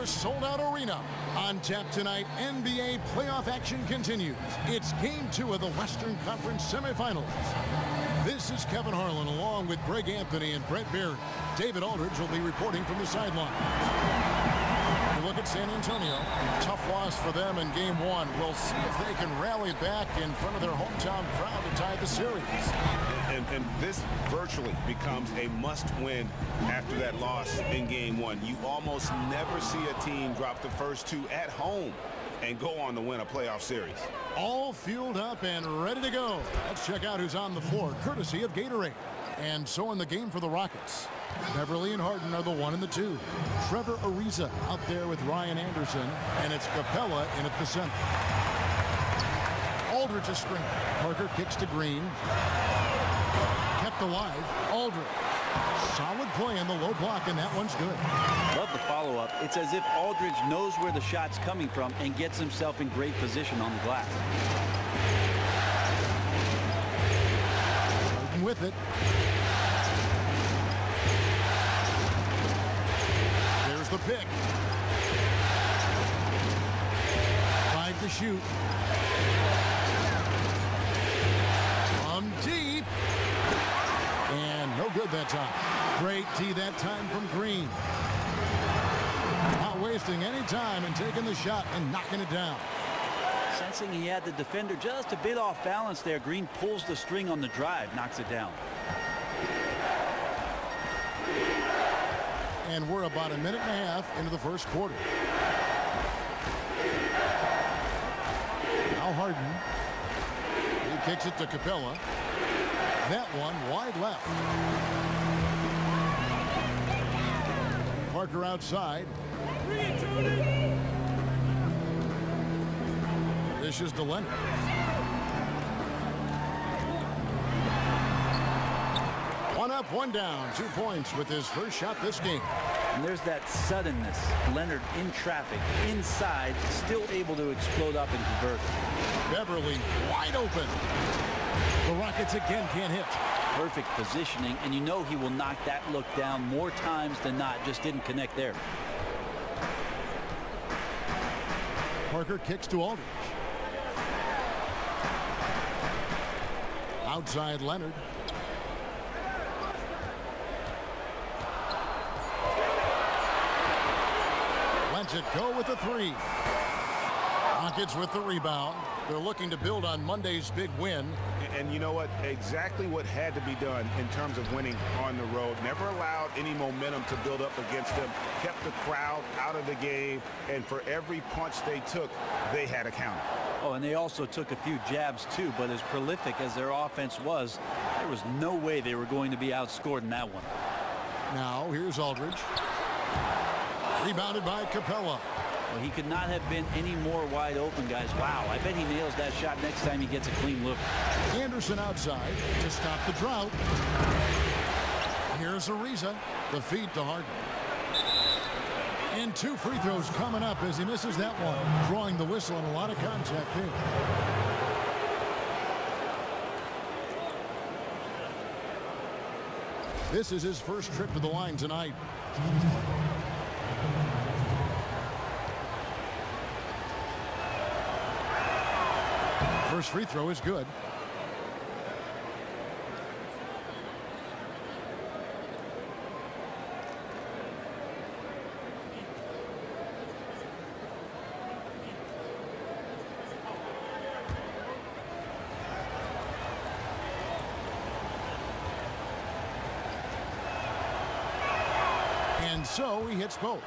your sold-out arena. On tap tonight, NBA playoff action continues. It's Game 2 of the Western Conference semifinals. This is Kevin Harlan along with Greg Anthony and Brett Barry. David Aldridge will be reporting from the sideline. You look at San Antonio. Tough loss for them in Game 1. We'll see if they can rally back in front of their hometown crowd to tie the series. And this virtually becomes a must-win after that loss in Game 1. You almost never see a team drop the first two at home and go on to win a playoff series. All fueled up and ready to go. Let's check out who's on the floor, courtesy of Gatorade. And so in the game for the Rockets, Beverly and Harden are the 1 and the 2. Trevor Ariza out there with Ryan Anderson, and it's Capella in at the center. Aldridge a screen. Parker kicks to Green. Kept alive. Aldridge. Solid play in the low block, and that one's good. Love the follow-up. It's as if Aldridge knows where the shot's coming from and gets himself in great position on the glass. Harden with it. There's the pick. 5 to shoot. From deep. And no good that time. Great tee that time from Green. Not wasting any time and taking the shot and knocking it down. Sensing he had the defender just a bit off balance there, Green pulls the string on the drive, knocks it down. And we're about a minute and a half into the first quarter. Now Harden. He kicks it to Capella. That one wide left. Parker outside. This is to Leonard. One up, one down. 2 points with his first shot this game. And there's that suddenness. Leonard in traffic, inside, still able to explode up and convert. Beverly wide open. The Rockets again can't hit. Perfect positioning, and you know he will knock that look down more times than not. Just didn't connect there. Parker kicks to Aldridge. Outside Leonard. Lets it go with the 3. Rockets with the rebound. They're looking to build on Monday's big win. And you know what? Exactly what had to be done in terms of winning on the road. Never allowed any momentum to build up against them. Kept the crowd out of the game. And for every punch they took, they had a counter. Oh, and they also took a few jabs too, but as prolific as their offense was, there was no way they were going to be outscored in that one. Now here's Aldridge. Rebounded by Capella. Well, he could not have been any more wide open, guys. Wow, I bet he nails that shot next time he gets a clean look. Anderson outside to stop the drought. Here's Ariza. The feed to Harden. And 2 free throws coming up as he misses that one. Drawing the whistle and a lot of contact here. This is his first trip to the line tonight. First free throw is good. And so he hits both.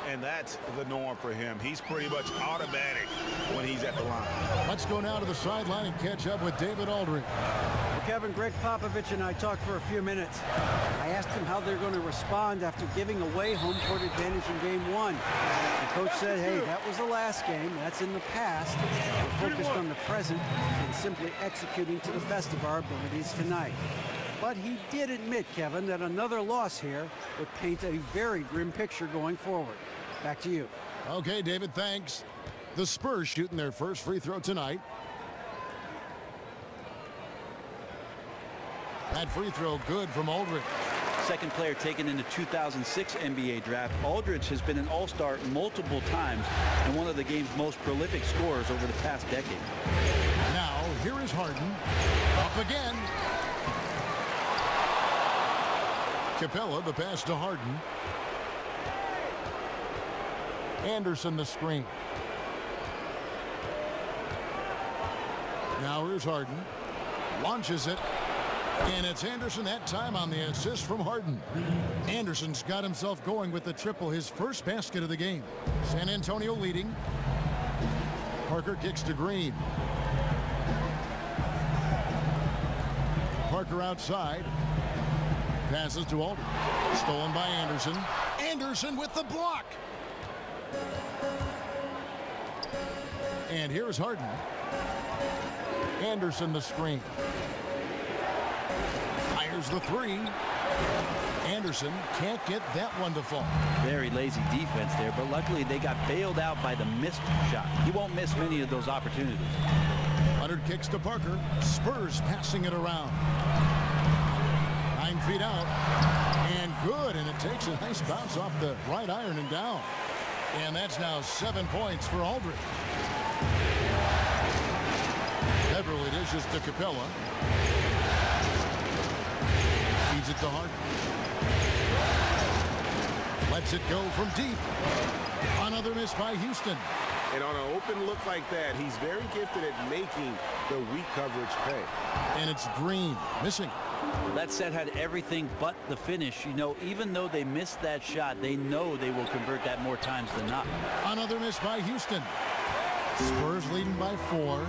And that's the norm for him. He's pretty much automatic when he's at the line. Let's go now to the sideline and catch up with David Aldridge. Well, Kevin, Greg Popovich and I talked for a few minutes. I asked him how they're going to respond after giving away home court advantage in Game 1. The coach said, hey, that was the last game. That's in the past. We're focused on the present and simply executing to the best of our abilities tonight. But he did admit, Kevin, that another loss here would paint a very grim picture going forward. Back to you. Okay, David, thanks. The Spurs shooting their first free throw tonight. That free throw good from Aldridge. second player taken in the 2006 NBA draft. Aldridge has been an all-star multiple times and one of the game's most prolific scorers over the past decade. Now, here is Harden. Up again. Capella, the pass to Harden. Anderson, the screen. Now here's Harden. Launches it. And it's Anderson that time on the assist from Harden. Anderson's got himself going with the triple, his first basket of the game. San Antonio leading. Parker kicks to Green. Parker outside. Passes to Aldridge. Stolen by Anderson. Anderson with the block. And here's Harden. Anderson the screen. Fires the three. Anderson can't get that one to fall. Very lazy defense there, but luckily they got bailed out by the missed shot. He won't miss many of those opportunities. Leonard kicks to Parker. Spurs passing it around. 9 feet out. And good, and it takes a nice bounce off the right iron and down. And that's now 7 points for Aldridge. Beverly dishes to Capella. Feeds it to Harden. Lets it go from deep. Another miss by Houston. And on an open look like that, he's very gifted at making the weak coverage pay. And it's Green missing. That set had everything but the finish. You know, even though they missed that shot, they know they will convert that more times than not. Another miss by Houston. Spurs leading by 4.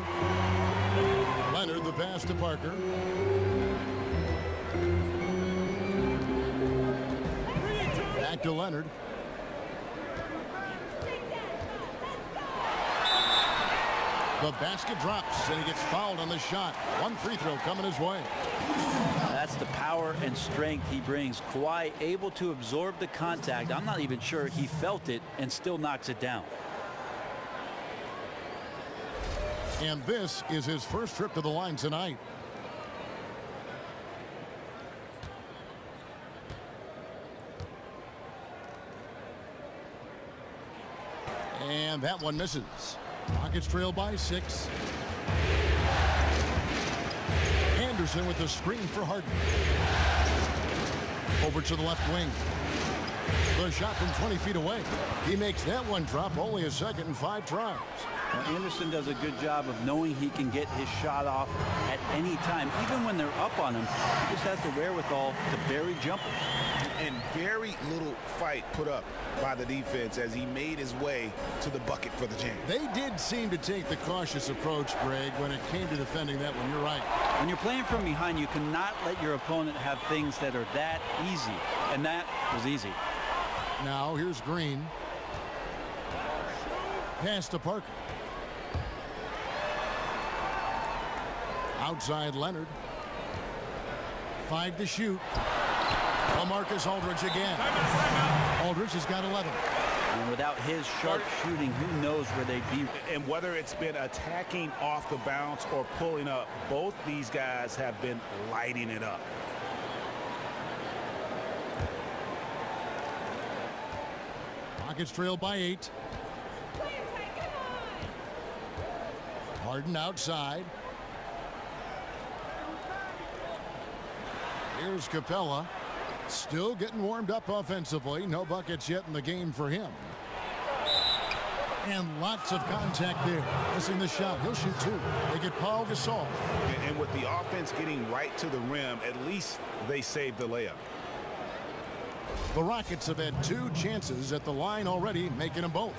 Leonard the pass to Parker. Back to Leonard. The basket drops, and he gets fouled on the shot. One free throw coming his way. That's the power and strength he brings. Kawhi able to absorb the contact. I'm not even sure he felt it and still knocks it down. And this is his first trip to the line tonight. And that one misses. Rockets trail by 6. Anderson with the screen for Harden. Over to the left wing. The shot from 20 feet away. He makes that one drop, only a second and 5 tries. Well, Anderson does a good job of knowing he can get his shot off at any time. Even when they're up on him, he just has the wherewithal to bury jumpers. And very little fight put up by the defense as he made his way to the bucket for the jam. They did seem to take the cautious approach, Greg, when it came to defending that one. You're right. When you're playing from behind, you cannot let your opponent have things that are that easy. And that was easy. Now here's Green. Pass to Parker. Outside Leonard. 5 to shoot. LaMarcus Aldridge again. Aldridge has got 11. And without his sharp shooting, who knows where they'd be. And whether it's been attacking off the bounce or pulling up, both these guys have been lighting it up. Rockets trail by 8. Harden outside. Here's Capella. Still getting warmed up offensively. No buckets yet in the game for him. And lots of contact there. Missing the shot. He'll shoot 2. They get Paul Gasol. And with the offense getting right to the rim, at least they saved the layup. The Rockets have had 2 chances at the line already, making them both.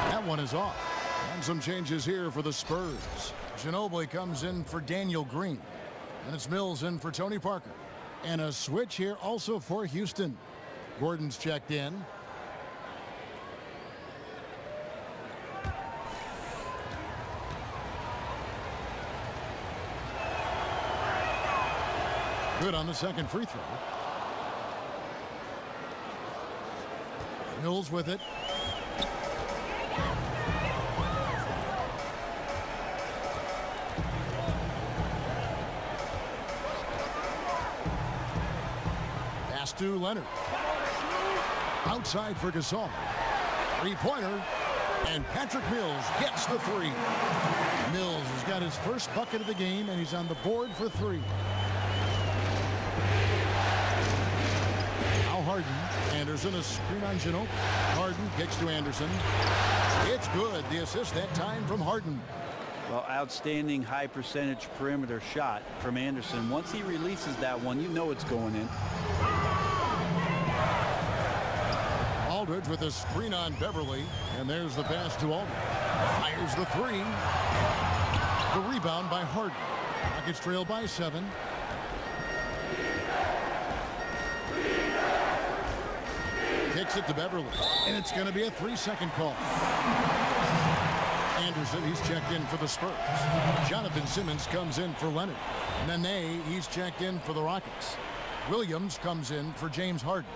That one is off. And some changes here for the Spurs. Ginobili comes in for Daniel Green. And it's Mills in for Tony Parker. And a switch here also for Houston. Gordon's checked in. Good on the second free throw. Mills with it. to Leonard. Outside for Gasol. Three-pointer. And Patrick Mills gets the three. Mills has got his first bucket of the game, and he's on the board for three. Now Harden. Anderson, a screen on Ginobili. Harden kicks to Anderson. It's good. The assist that time from Harden. Well, outstanding high percentage perimeter shot from Anderson. Once he releases that one, you know it's going in. Aldridge with a screen on Beverly, and there's the pass to Aldridge. Fires the three. The rebound by Harden. Rockets trail by 7. Kicks it to Beverly, and it's going to be a 3-second call. Anderson, he's checked in for the Spurs. Jonathan Simmons comes in for Leonard. Nene, he's checked in for the Rockets. Williams comes in for James Harden.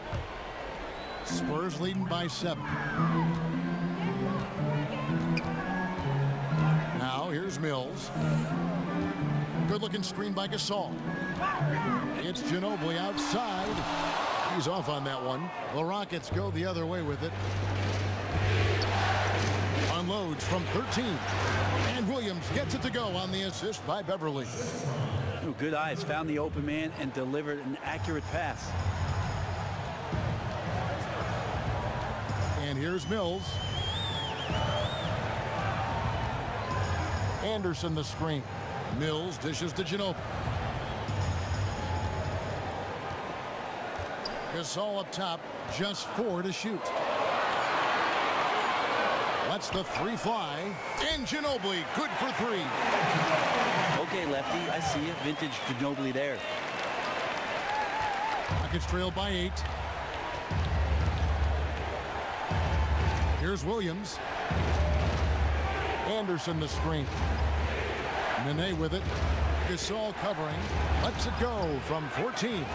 Spurs leading by 7. Now here's Mills. Good-looking screen by Gasol. It's Ginobili outside. He's off on that one. The Rockets go the other way with it. Unloads from 13. And Williams gets it to go on the assist by Beverly. Oh, good eyes. Found the open man and delivered an accurate pass. And here's Mills. Anderson the screen. Mills dishes to Ginobili. Gasol up top, just 4 to shoot. Lets the three fly, and Ginobili good for 3. Okay, Lefty, I see it. Vintage Ginobili there. Rockets trail by 8. Here's Williams. Anderson the screen. Nene with it. Gasol covering. Lets it go from 14.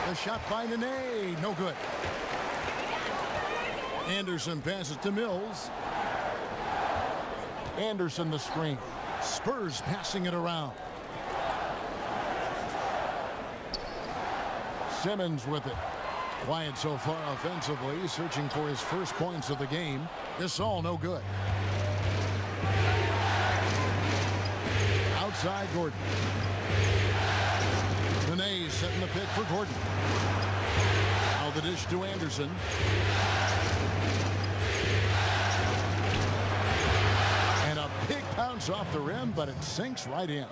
The shot by Nene, no good. Anderson passes to Mills. Anderson the screen. Spurs passing it around. Simmons with it. Quiet so far offensively, searching for his first points of the game. Gasol no good. Outside Gordon. Nene setting the pick for Gordon. Now the dish to Anderson. And a big bounce off the rim, but it sinks right in.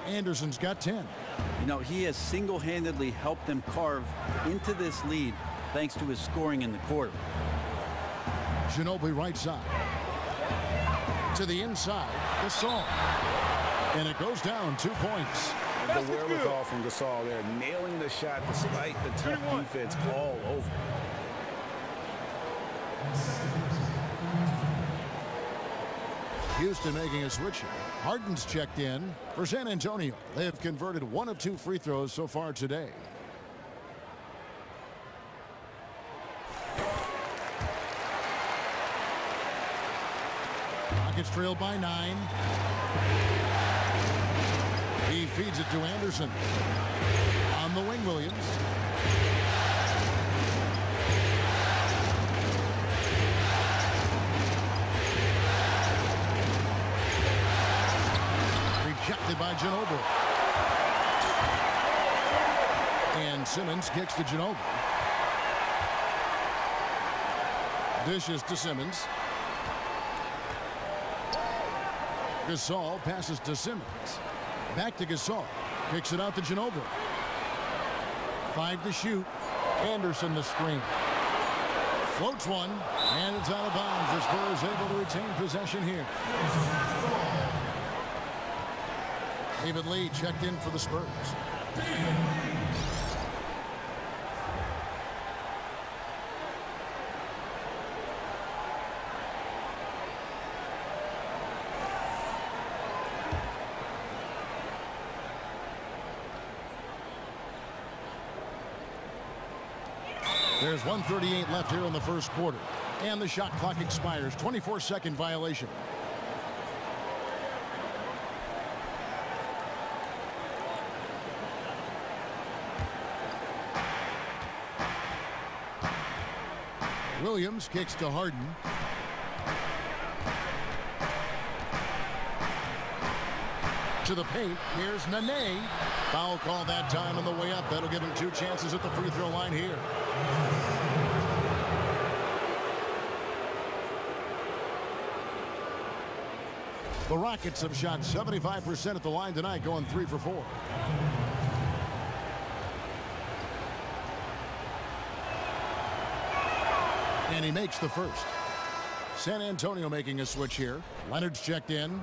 Anderson's got 10. You know, he has single-handedly helped them carve into this lead thanks to his scoring in the quarter. Ginobili right side. To the inside. Gasol. And it goes down 2 points. And the wherewithal from Gasol there, nailing the shot despite the tough defense all over. Houston making a switch here. Harden's checked in for San Antonio. They have converted 1 of 2 free throws so far today. Rockets trail by 9. He feeds it to Anderson. On the wing, Williams. Rejected by Ginobili. And Simmons kicks to Ginobili. Dishes to Simmons. Gasol passes to Simmons. Back to Gasol. Kicks it out to Ginobili. 5 to shoot. Anderson the screen. Floats one. And it's out of bounds. The Spurs able to retain possession here. David Lee checked in for the Spurs. There's 1:38 left here in the first quarter. And the shot clock expires. 24-second violation. Williams kicks to Harden. To the paint. Here's Nene. Foul call that time on the way up. That'll give him 2 chances at the free throw line here. The Rockets have shot 75% at the line tonight, going 3 for 4. And he makes the first. San Antonio making a switch here. Leonard's checked in.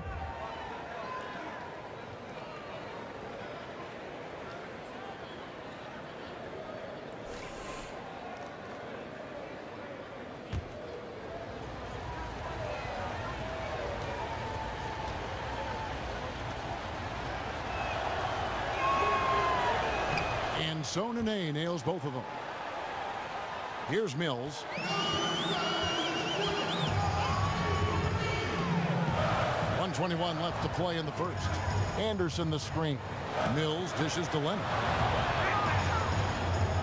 And so Nene nails both of them. Here's Mills. 1:21 left to play in the first. Anderson the screen. Mills dishes to Leonard.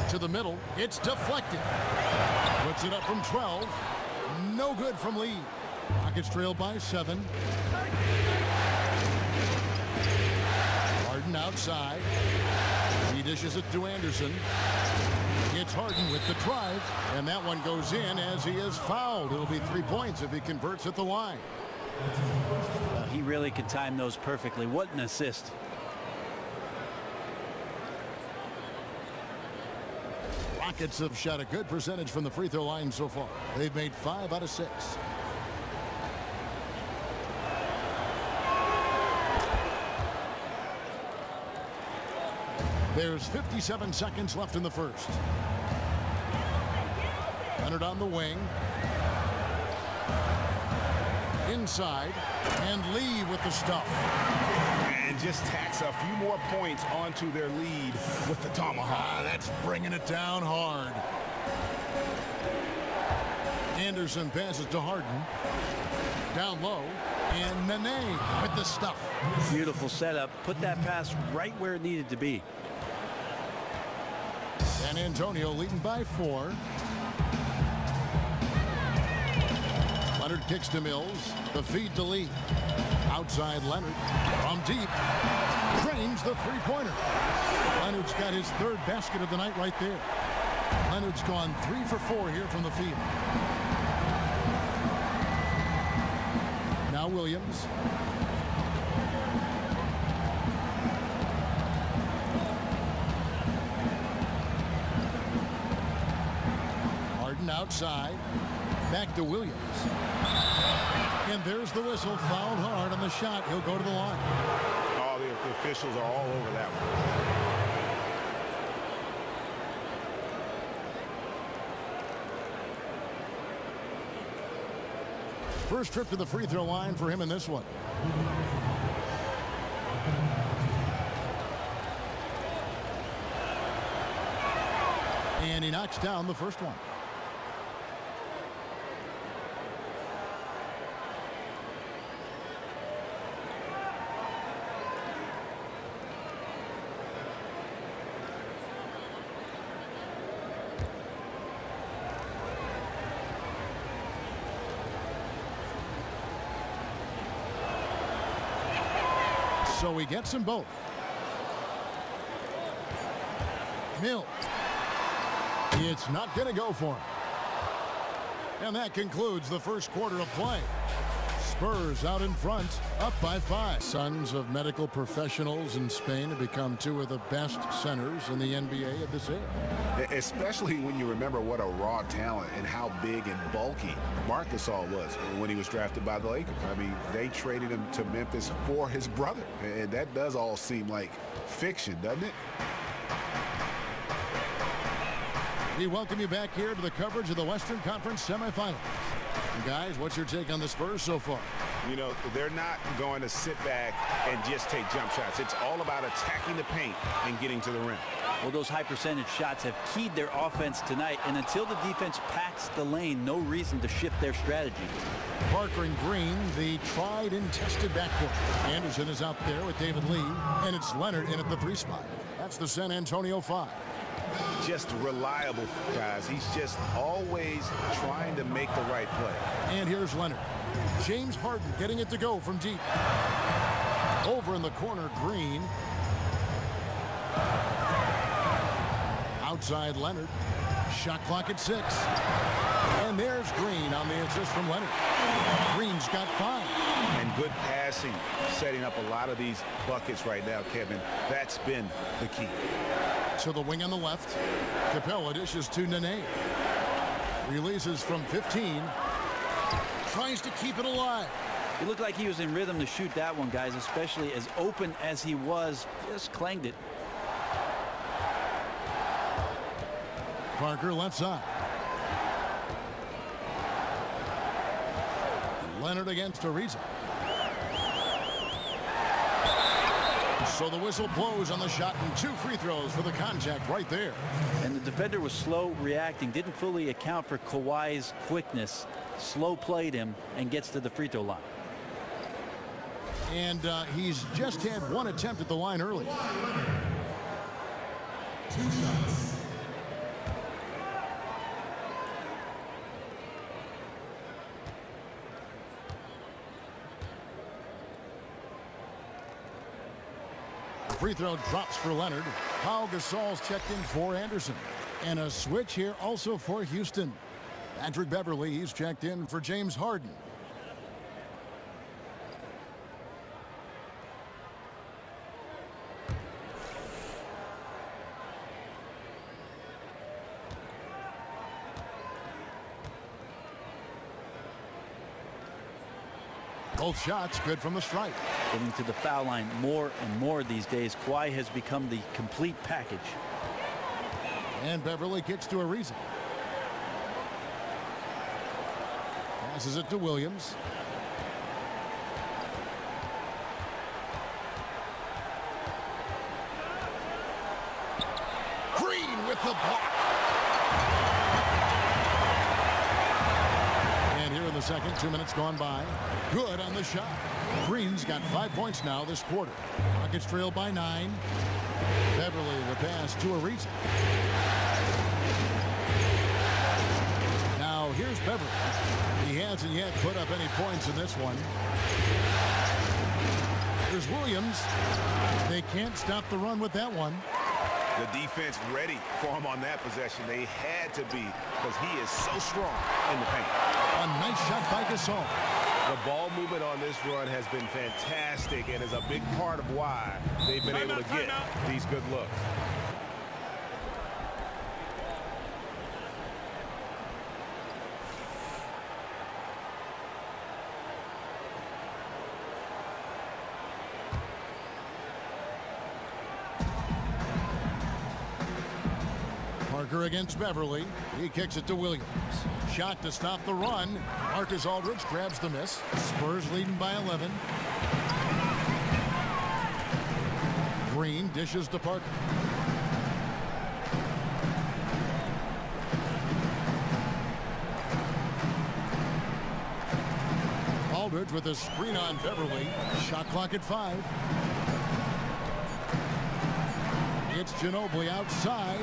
To the middle. It's deflected. Puts it up from 12. No good from Lee. Rockets trail by 7. Harden outside. He dishes it to Anderson. It's Harden with the drive, and that one goes in as he is fouled. It'll be 3 points if he converts at the line. He really could time those perfectly. What an assist. Rockets have shot a good percentage from the free throw line so far. They've made 5 out of 6. There's 57 seconds left in the first. Leonard on the wing. Inside. And Lee with the stuff. And just tacks a few more points onto their lead with the tomahawk. That's bringing it down hard. Anderson passes to Harden. Down low. And Nene with the stuff. Beautiful setup. Put that pass right where it needed to be. San Antonio leading by 4. Leonard kicks to Mills. The feed to Lee. Outside Leonard. From deep. Drains the three-pointer. Leonard's got his 3rd basket of the night right there. Leonard's gone 3 for 4 here from the field. Now Williams. Outside. Back to Williams. And there's the whistle. Fouled hard on the shot. He'll go to the line. Oh, the officials are all over that one. First trip to the free throw line for him in this one. And he knocks down the first one. So he gets them both. Mills. It's not going to go for him. And that concludes the first quarter of play. Spurs out in front, up by 5. Sons of medical professionals in Spain have become 2 of the best centers in the NBA of this era. Especially when you remember what a raw talent and how big and bulky Marc Gasol was when he was drafted by the Lakers. I mean, they traded him to Memphis for his brother. And that does all seem like fiction, doesn't it? We welcome you back here to the coverage of the Western Conference semifinals. And guys, what's your take on the Spurs so far? You know, they're not going to sit back and just take jump shots. It's all about attacking the paint and getting to the rim. Well, those high percentage shots have keyed their offense tonight, and until the defense packs the lane, no reason to shift their strategy. Parker and Green, the tried and tested backcourt. Anderson is out there with David Lee, and it's Leonard in at the 3 spot. That's the San Antonio 5. just reliable, guys. He's just always trying to make the right play. And here's Leonard. James Harden getting it to go from deep. Over in the corner, Green. Outside Leonard. Shot clock at 6. And there's Green on the assist from Leonard. Green's got 5. And good passing, setting up a lot of these buckets right now, Kevin. That's been the key. To the wing on the left. Capella dishes to Nene. Releases from 15. Tries to keep it alive. He looked like he was in rhythm to shoot that one, guys, especially as open as he was. Just clanged it. Parker left side. Leonard against Ariza. So the whistle blows on the shot and 2 free throws for the contact right there. And the defender was slow reacting, didn't fully account for Kawhi's quickness. Slow played him and gets to the free throw line. And he's just had 1 attempt at the line early. 2 shots. Free throw drops for Leonard. Pau Gasol's checked in for Anderson. And a switch here also for Houston. Patrick Beverly, he's checked in for James Harden. Both shots good from the stripe. Getting to the foul line more and more these days. Kawhi has become the complete package. And Beverly kicks to Ariza. Passes it to Williams. Green with the block. And here in the second, 2 minutes gone by. Good on the shot. Green's got 5 points now this quarter. Rockets trail by 9. Beverly the pass to Ariza. Now here's Beverly. He hasn't yet put up any points in this one. Here's Williams. They can't stop the run with that one. The defense ready for him on that possession. They had to be because he is so strong in the paint. A nice shot by Gasol. The ball movement on this run has been fantastic and is a big part of why they've been able to get these good looks. Parker against Beverly. He kicks it to Williams. Shot to stop the run. Marcus Aldridge grabs the miss. Spurs leading by 11. Green dishes to Parker. Aldridge with a screen on Beverly. Shot clock at 5. It's Ginobili outside.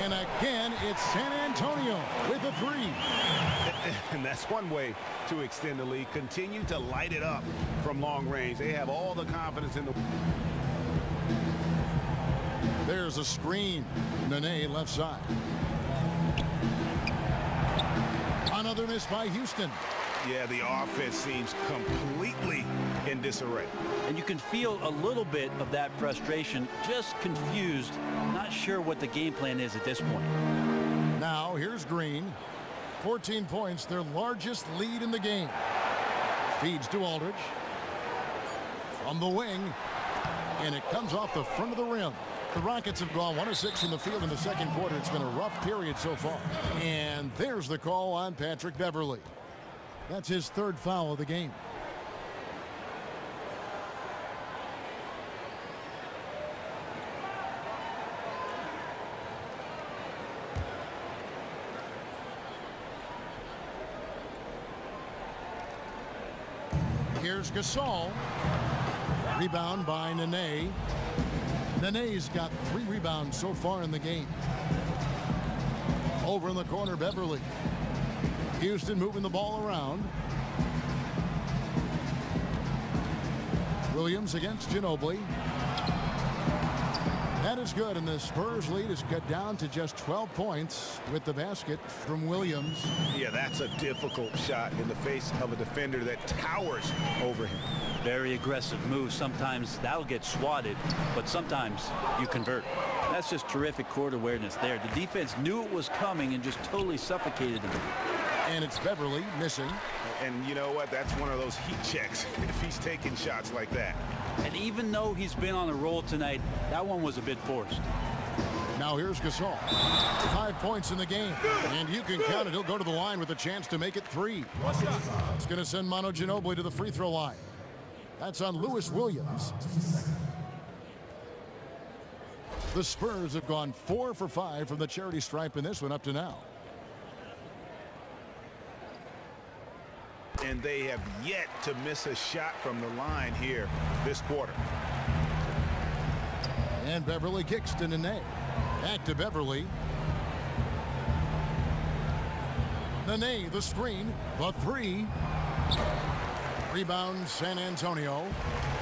And again, it's San Antonio with a 3. And that's one way to extend the lead. Continue to light it up from long range. They have all the confidence in the... There's a screen. Nene left side. Another miss by Houston. Yeah, the offense seems completely in disarray. And you can feel a little bit of that frustration, just confused, not sure what the game plan is at this point. Now here's Green. 14 points, their largest lead in the game. Feeds to Aldridge. From the wing. And it comes off the front of the rim. The Rockets have gone 1 of 6 from the field in the second quarter. It's been a rough period so far. And there's the call on Patrick Beverly. That's his 3rd foul of the game. Here's Gasol. Rebound by Nene. Nene's got 3 rebounds so far in the game. Over in the corner, Beverly. Houston moving the ball around. Williams against Ginobili. That is good, and the Spurs lead is cut down to just 12 points with the basket from Williams. Yeah, that's a difficult shot in the face of a defender that towers over him. Very aggressive move. Sometimes that'll get swatted, but sometimes you convert. That's just terrific court awareness there. The defense knew it was coming and just totally suffocated them. And it's Beverly missing. And you know what? That's one of those heat checks if he's taking shots like that. And even though he's been on a roll tonight, that one was a bit forced. Now here's Gasol. 5 points in the game. And you can count it. He'll go to the line with a chance to make it 3. It's going to send Manu Ginobili to the free throw line. That's on Lewis Williams. The Spurs have gone 4 for 5 from the charity stripe in this one up to now. And they have yet to miss a shot from the line here this quarter. And Beverly kicks to Nene. Back to Beverly. Nene, the screen, the 3. Rebound, San Antonio.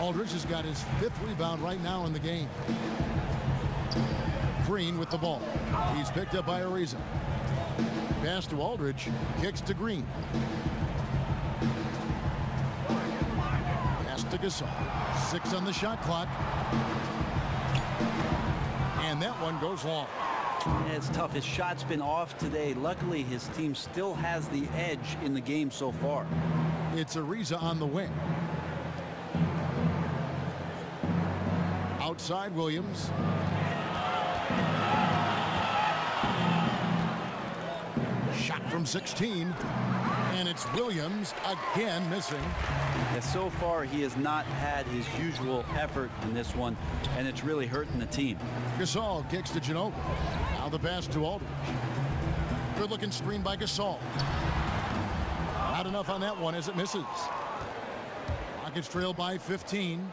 Aldridge has got his 5th rebound right now in the game. Green with the ball. He's picked up by Ariza. Pass to Aldridge. Kicks to Green. Pass to Gasol. 6 on the shot clock. And that one goes long. Yeah, it's tough. His shot's been off today. Luckily, his team still has the edge in the game so far. It's Ariza on the wing. Outside Williams. Shot from 16. And it's Williams again missing. Yeah, so far, he has not had his usual effort in this one, and it's really hurting the team. Gasol kicks to Ginobili. Now the pass to Aldridge. Good looking screen by Gasol. Not enough on that one as it misses. Rockets trail by 15.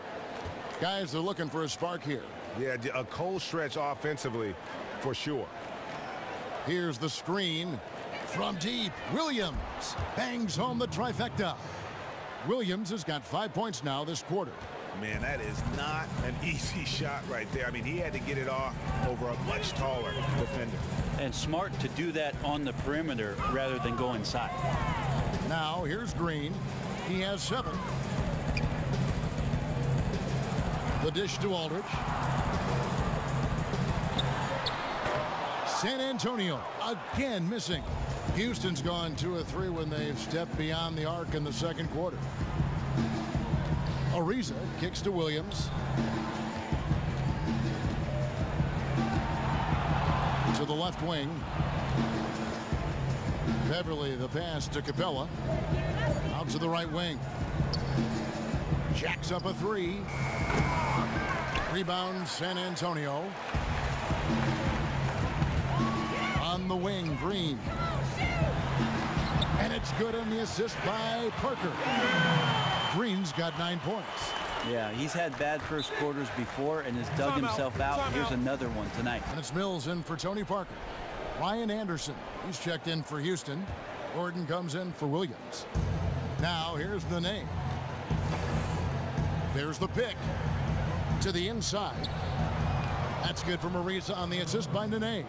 Guys, they're looking for a spark here. Yeah, a cold stretch offensively for sure. Here's the screen from deep. Williams bangs home the trifecta. Williams has got 5 points now this quarter. Man, that is not an easy shot right there. I mean, he had to get it off over a much taller defender. And smart to do that on the perimeter rather than go inside. Now here's Green. He has 7. The dish to Aldridge. San Antonio again missing. Houston's gone 2 of 3 when they've stepped beyond the arc in the second quarter. Ariza kicks to Williams. To the left wing. Beverly the pass to Capella. Out to the right wing. Jacks up a 3. Rebound San Antonio. On the wing, Green. And it's good on the assist by Parker. Green's got 9 points. Yeah, he's had bad first quarters before and has dug himself out. Here's another one tonight. And it's Mills in for Tony Parker. Ryan Anderson, he's checked in for Houston. Gordon comes in for Williams. Now here's the name. There's the pick to the inside. That's good from Ariza on the assist by Nene.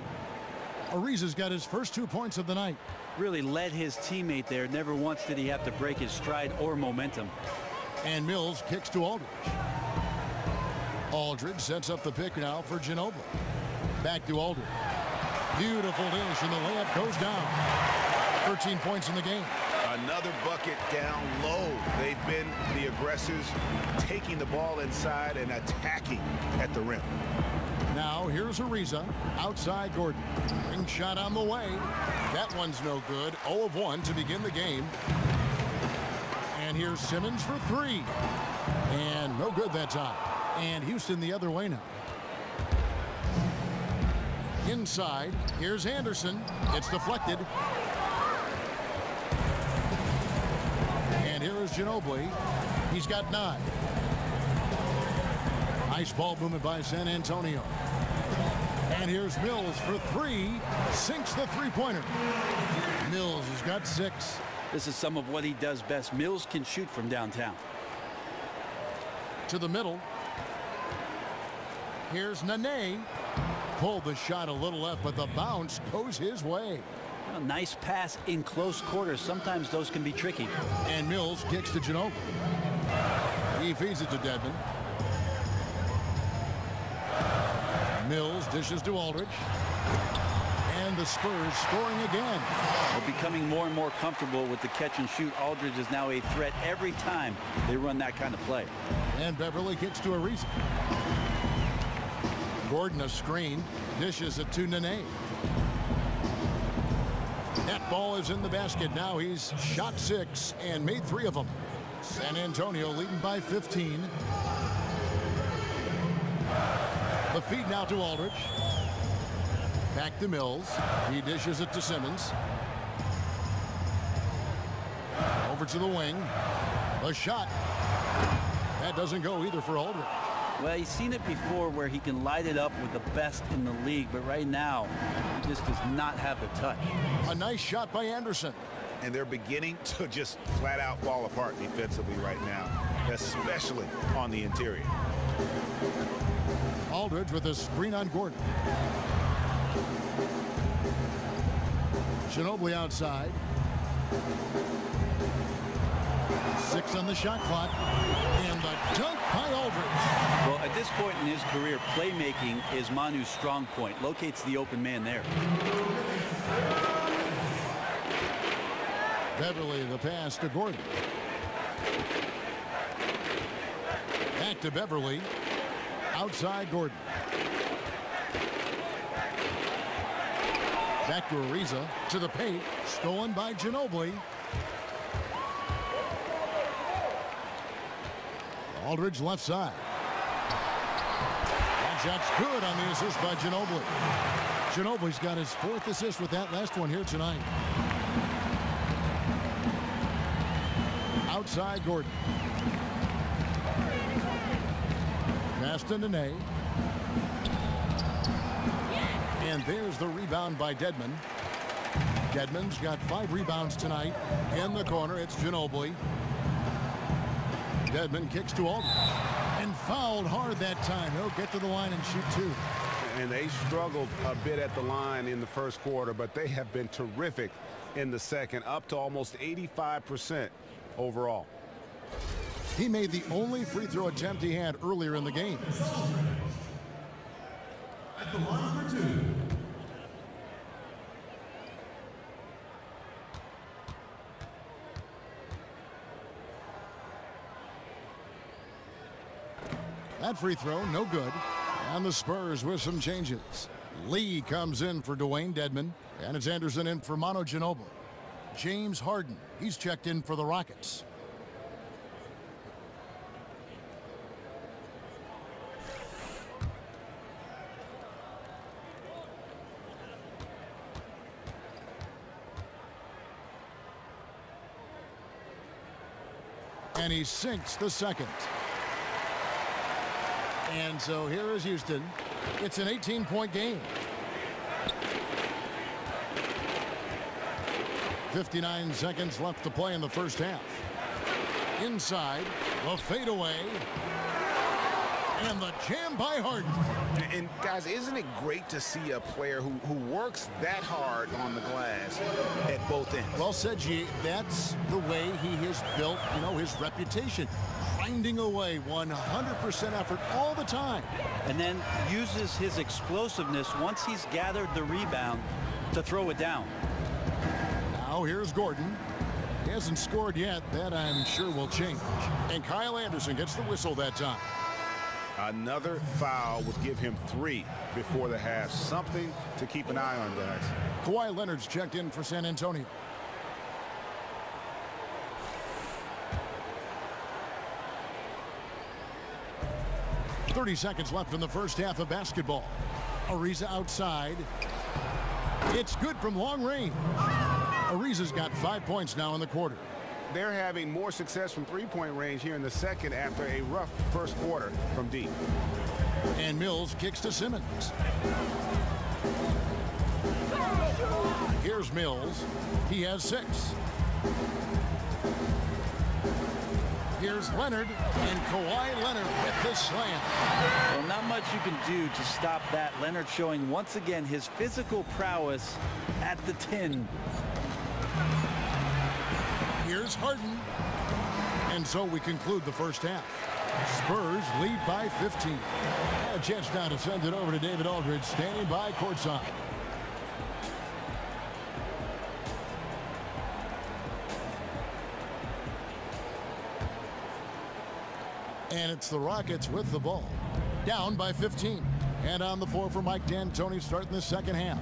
Ariza's got his first 2 points of the night. Really led his teammate there. Never once did he have to break his stride or momentum. And Mills kicks to Aldridge. Aldridge sets up the pick now for Ginobili. Back to Aldridge. Beautiful dish, and the layup goes down. 13 points in the game. Another bucket down low. They've been the aggressors, taking the ball inside and attacking at the rim. Now here's Ariza. Outside Gordon. Ring shot on the way. That one's no good. 0 of 1 to begin the game. And here's Simmons for 3. And no good that time. And Houston the other way now. Inside, here's Anderson. It's deflected. And here is Ginobili. He's got 9. Nice ball movement by San Antonio. And here's Mills for three. Sinks the three-pointer. Mills has got 6. This is some of what he does best. Mills can shoot from downtown. To the middle. Here's Nene. Pulled the shot a little left, but the bounce goes his way. A nice pass in close quarters. Sometimes those can be tricky. And Mills kicks to Ginobili. He feeds it to Dedmon. Mills dishes to Aldridge. And the Spurs scoring again. They're becoming more and more comfortable with the catch and shoot. Aldridge is now a threat every time they run that kind of play. And Beverly kicks to Ariza. Gordon a screen. Dishes it to Nene. That ball is in the basket. Now he's shot 6 and made 3 of them. San Antonio leading by 15. The feed now to Aldridge. Back to Mills. He dishes it to Simmons. Over to the wing. A shot. That doesn't go either for Aldridge. Well, he's seen it before where he can light it up with the best in the league, but right now he just does not have the touch. A nice shot by Anderson. And they're beginning to just flat out fall apart defensively right now, especially on the interior. Aldridge with a screen on Gordon. Ginobili outside. 6 on the shot clock. And the dunk by Aldridge. Well, at this point in his career, playmaking is Manu's strong point. Locates the open man there. Beverly the pass to Gordon. Back to Beverly. Outside Gordon. Back to Ariza. To the paint. Stolen by Ginobili. Aldridge left side. That shot's good on the assist by Ginobili. Ginobili's got his 4th assist with that last one here tonight. Outside Gordon. Pass to Nene. And there's the rebound by Dedmon. Dedmon's got 5 rebounds tonight. In the corner, it's Ginobili. Dedmon kicks to Aldridge. And fouled hard that time. He'll get to the line and shoot 2. And they struggled a bit at the line in the first quarter, but they have been terrific in the second, up to almost 85% overall. He made the only free throw attempt he had earlier in the game. At the line for 2. That free throw, no good. And the Spurs with some changes. Lee comes in for Dwayne Dedmon. And it's Anderson in for Manu Ginobili. James Harden, he's checked in for the Rockets. And he sinks the second. And so here is Houston. It's an 18-point game. 59 seconds left to play in the first half. Inside, the fadeaway. And the jam by Harden. And guys, isn't it great to see a player who works that hard on the glass at both ends? Well said, G. That's the way he has built, his reputation. Grinding away 100% effort all the time. And then uses his explosiveness once he's gathered the rebound to throw it down. Now here's Gordon. He hasn't scored yet. That I'm sure will change. And Kyle Anderson gets the whistle that time. Another foul would give him 3 before the half. Something to keep an eye on, guys. Kawhi Leonard's checked in for San Antonio. .30 seconds left in the first half of basketball. Ariza outside. It's good from long range. Ariza's got 5 points now in the quarter. they're having more success from three-point range here in the second after a rough first quarter from deep. And Mills kicks to Simmons. Here's Mills. He has 6. Here's Leonard, and Kawhi Leonard with the slam. Well, not much you can do to stop that. Leonard showing once again his physical prowess at the 10. Here's Harden. And so we conclude the first half. Spurs lead by 15. A chance now to send it over to David Aldridge, standing by courtside. And it's the Rockets with the ball. Down by 15. And on the floor for Mike D'Antoni starting the second half.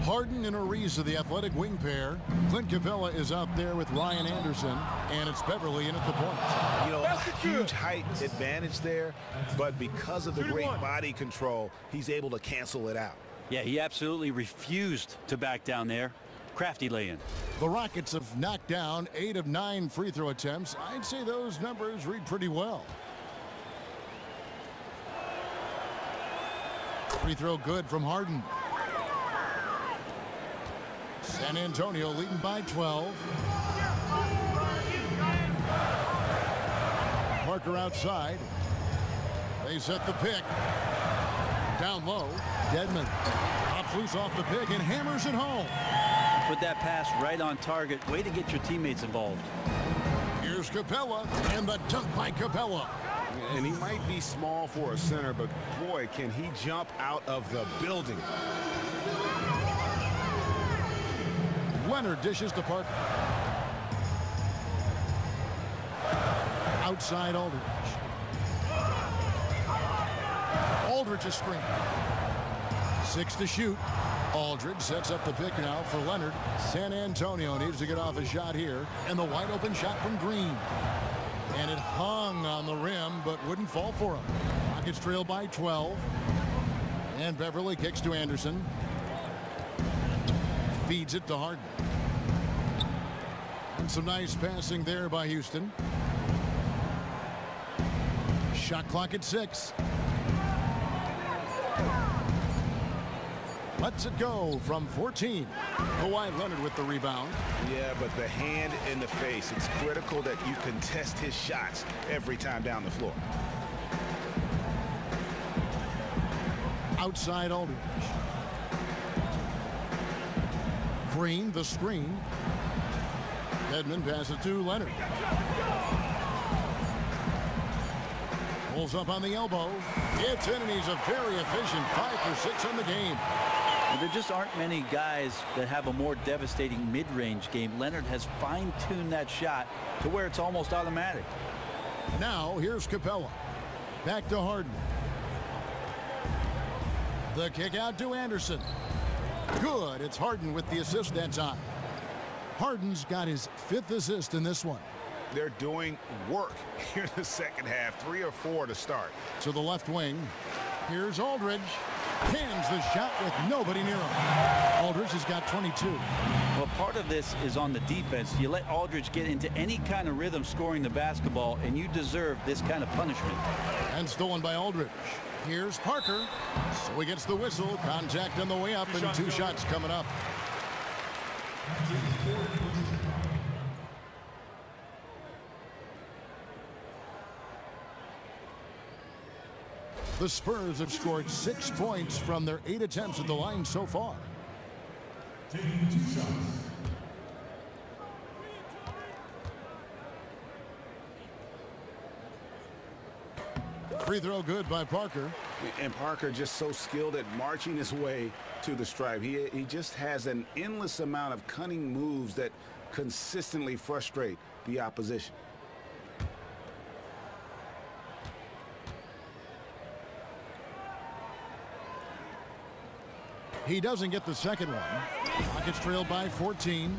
Harden and Ariza, the athletic wing pair. Clint Capella is out there with Ryan Anderson. And it's Beverly in at the point. You know, a huge height advantage there. But because of the great body control, he's able to cancel it out. Yeah, he absolutely refused to back down there. Crafty lay-in. The Rockets have knocked down 8 of 9 free throw attempts. I'd say those numbers read pretty well. Free throw good from Harden. San Antonio leading by 12. Parker outside. They set the pick. Down low. Dedmon pops loose off the pick and hammers it home. Put that pass right on target. Way to get your teammates involved. Here's Capella, and the dunk by Capella. And he might be small for a center, but boy, can he jump out of the building. Leonard dishes to Parker. Outside Aldridge. Aldridge is screen. 6 to shoot. Aldridge sets up the pick now for Leonard. San Antonio needs to get off a shot here. And the wide open shot from Green. And it hung on the rim, but wouldn't fall for him. Rockets trail by 12. And Beverly kicks to Anderson. Feeds it to Harden. And some nice passing there by Houston. Shot clock at 6. Lets it go from 14. Kawhi Leonard with the rebound. Yeah, but the hand in the face. It's critical that you contest his shots every time down the floor. Outside Aldridge. Green, the screen. Dedmon passes to Leonard. Pulls up on the elbow. It's in, and he's a very efficient 5 for 6 on the game. There just aren't many guys that have a more devastating mid-range game. Leonard has fine-tuned that shot to where it's almost automatic. Now here's Capella. Back to Harden. The kick out to Anderson. Good. It's Harden with the assist that time. Harden's got his 5th assist in this one. They're doing work here in the second half. 3 or 4 to start. To the left wing. Here's Aldridge. Cans the shot with nobody near him. Aldridge has got 22. Well, part of this is on the defense. You let Aldridge get into any kind of rhythm scoring the basketball, and you deserve this kind of punishment. And stolen by Aldridge. Here's Parker. So he gets the whistle. Contact on the way up, and 2 shots coming up. The Spurs have scored 6 points from their 8 attempts at the line so far. Taking 2 shots. Free throw good by Parker. And Parker just so skilled at marching his way to the stripe. He just has an endless amount of cunning moves that consistently frustrate the opposition. He doesn't get the second one. Rockets trailed by 14.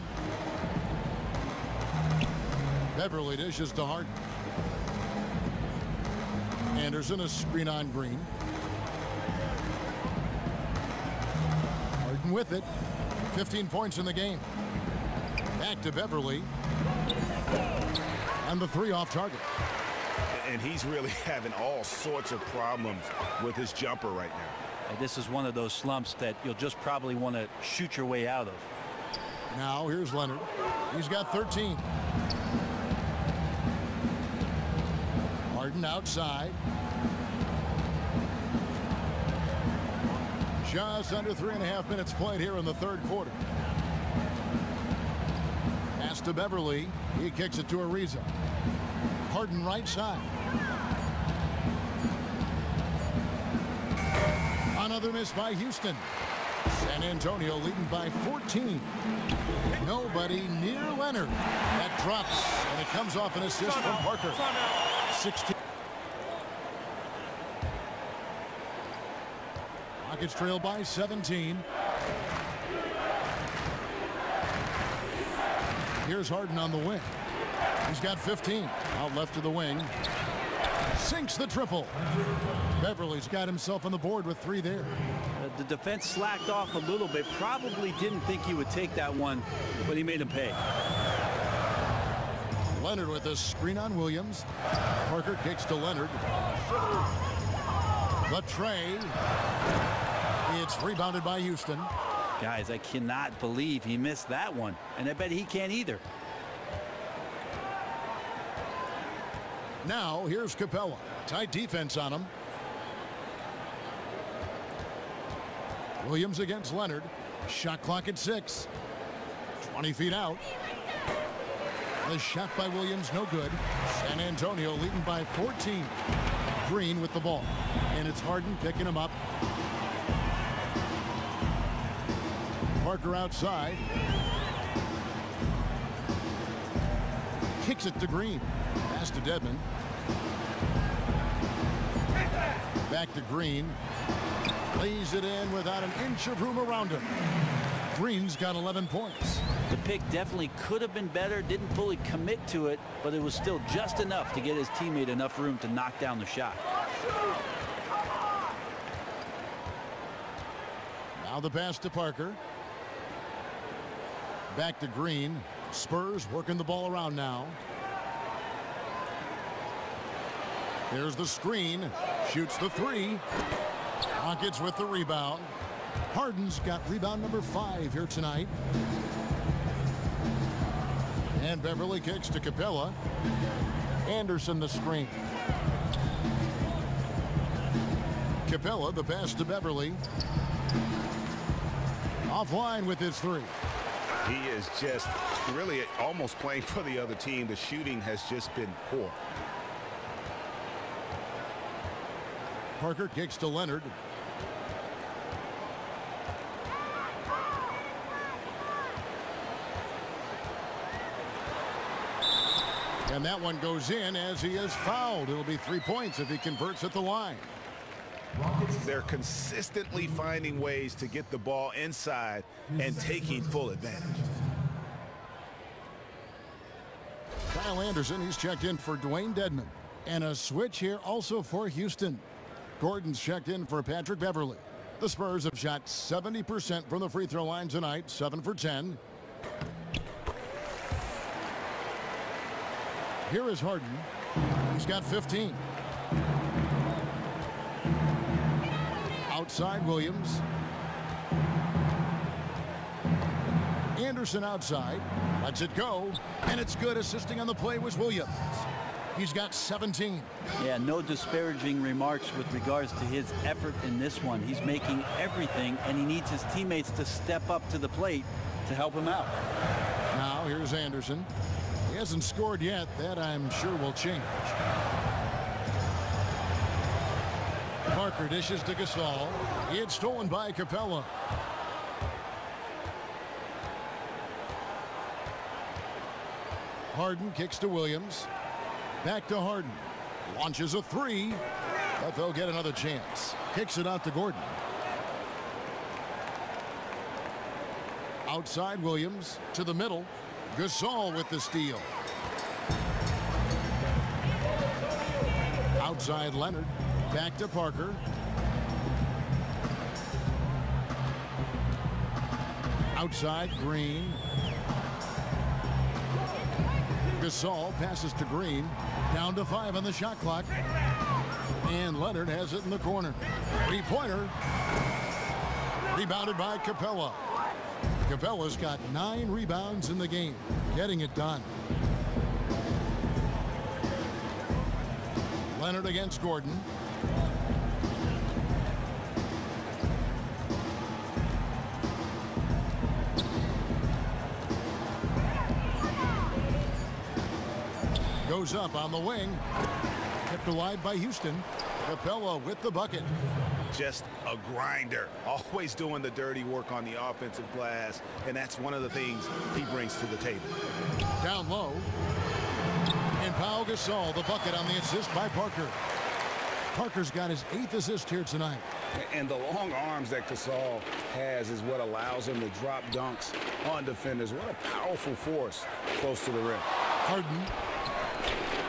Beverly dishes to Harden. Anderson, a screen on Green. Harden with it. 15 points in the game. Back to Beverly. And the three off target. And he's really having all sorts of problems with his jumper right now. And this is one of those slumps that you'll just probably want to shoot your way out of. Now here's Leonard. He's got 13. Harden outside. Just under 3.5 minutes played here in the third quarter. Pass to Beverly. He kicks it to Ariza. Harden right side. Another miss by Houston. San Antonio leading by 14. Nobody near Leonard. That drops, and it comes off an assist from Parker. 16. Rockets trail by 17. Here's Harden on the wing. He's got 15. Out left to the wing. Sinks the triple. Beverly's got himself on the board with 3 there. The defense slacked off a little bit. Probably didn't think he would take that one, but he made him pay. Leonard with a screen on Williams. Parker kicks to Leonard. The tray. It's rebounded by Houston. Guys, I cannot believe he missed that one, and I bet he can't either. Now here's Capella. Tight defense on him. Williams against Leonard. Shot clock at 6. 20 feet out. The shot by Williams no good. San Antonio leading by 14. Green with the ball. And it's Harden picking him up. Parker outside. Kicks it to Green. Pass to Dedmon. Back to Green. Lays it in without an inch of room around him. Green's got 11 points. The pick definitely could have been better. Didn't fully commit to it, but it was still just enough to get his teammate enough room to knock down the shot. Now the pass to Parker. Back to Green. Spurs working the ball around now. Here's the screen. Shoots the 3. Rockets with the rebound. Harden's got rebound number 5 here tonight. And Beverly kicks to Capella. Anderson the screen. Capella the pass to Beverly. Offline with his 3. He is just really almost playing for the other team. The shooting has just been poor. Parker kicks to Leonard. And that one goes in as he is fouled. It'll be 3 points if he converts at the line. They're consistently finding ways to get the ball inside and taking full advantage. Kyle Anderson, he's checked in for Dwayne Dedmon. And a switch here also for Houston. Gordon's checked in for Patrick Beverly. The Spurs have shot 70% from the free throw line tonight, 7 for 10. Here is Harden. He's got 15. Outside Williams. Anderson outside. Lets it go. And it's good. Assisting on the play was Williams. He's got 17. Yeah, no disparaging remarks with regards to his effort in this one. He's making everything, and he needs his teammates to step up to the plate to help him out. Now here's Anderson. He hasn't scored yet. That I'm sure will change. Parker dishes to Gasol. It's stolen by Capella. Harden kicks to Williams. Back to Harden. Launches a 3. But they'll get another chance. Kicks it out to Gordon. Outside Williams to the middle. Gasol with the steal. Outside Leonard. Back to Parker. Outside Green. Gasol passes to Green. Down to 5 on the shot clock. And Leonard has it in the corner. Three-pointer. Rebounded by Capella. Capella's got 9 rebounds in the game. Getting it done. Leonard against Gordon. Goes up on the wing. Kept alive by Houston. Capella with the bucket. Just a grinder. Always doing the dirty work on the offensive glass. And that's one of the things he brings to the table. Down low. And Pau Gasol, the bucket on the assist by Parker. Parker's got his 8th assist here tonight. And the long arms that Gasol has is what allows him to drop dunks on defenders. What a powerful force close to the rim. Harden